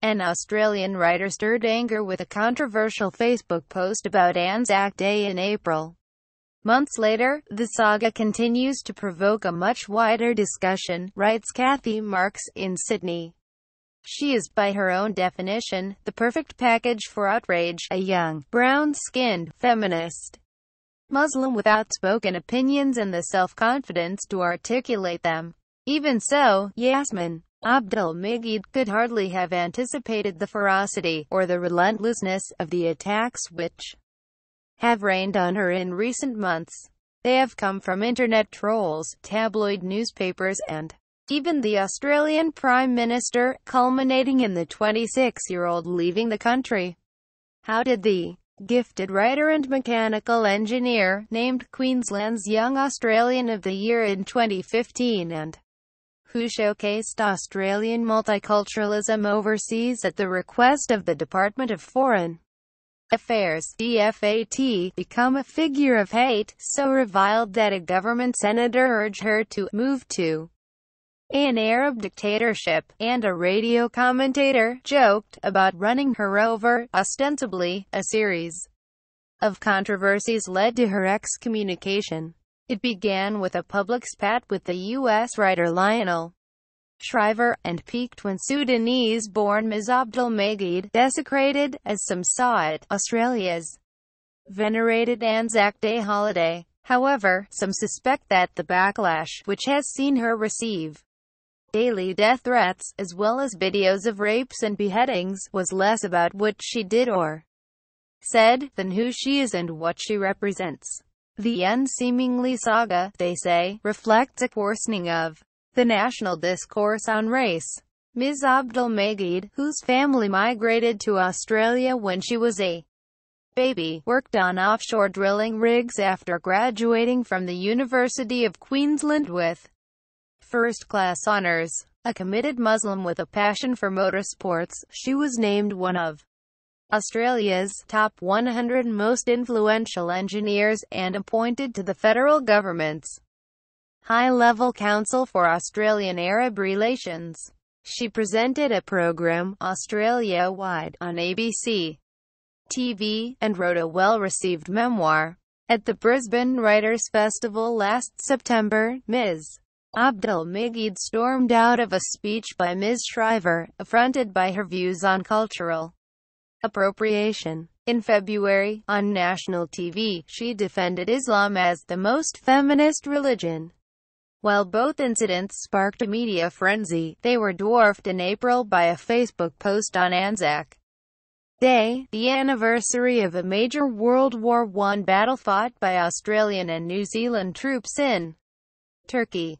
An Australian writer stirred anger with a controversial Facebook post about Anzac Day in April. Months later, the saga continues to provoke a much wider discussion, writes Kathy Marks in Sydney. She is, by her own definition, the perfect package for Outrage, a young, brown-skinned, feminist Muslim with outspoken opinions and the self-confidence to articulate them. Even so, Yasmin Abdel-Megid could hardly have anticipated the ferocity, or the relentlessness, of the attacks which have rained on her in recent months. They have come from internet trolls, tabloid newspapers, and even the Australian Prime Minister, culminating in the 26-year-old leaving the country. How did the gifted writer and mechanical engineer, named Queensland's Young Australian of the Year in 2015 and who showcased Australian multiculturalism overseas at the request of the Department of Foreign Affairs, DFAT, become a figure of hate, so reviled that a government senator urged her to move to an Arab dictatorship, and a radio commentator joked about running her over. Ostensibly, a series of controversies led to her excommunication. It began with a public spat with the U.S. writer Lionel Shriver, and peaked when Sudanese-born Ms. Abdel-Megid desecrated, as some saw it, Australia's venerated Anzac Day holiday. However, some suspect that the backlash, which has seen her receive daily death threats, as well as videos of rapes and beheadings, was less about what she did or said, than who she is and what she represents. The unseemingly saga, they say, reflects a coarsening of the national discourse on race. Ms. Abdel-Megid, whose family migrated to Australia when she was a baby, worked on offshore drilling rigs after graduating from the University of Queensland with first-class honours. A committed Muslim with a passion for motorsports, she was named one of Australia's top 100 most influential engineers, and appointed to the federal government's high-level Council for Australian Arab Relations. She presented a program, Australia-wide, on ABC TV, and wrote a well-received memoir. At the Brisbane Writers' Festival last September, Ms. Abdel-Megid stormed out of a speech by Ms. Shriver, affronted by her views on cultural appropriation. In February, on national TV, she defended Islam as the most feminist religion. While both incidents sparked a media frenzy, they were dwarfed in April by a Facebook post on Anzac Day, the anniversary of a major World War I battle fought by Australian and New Zealand troops in Turkey.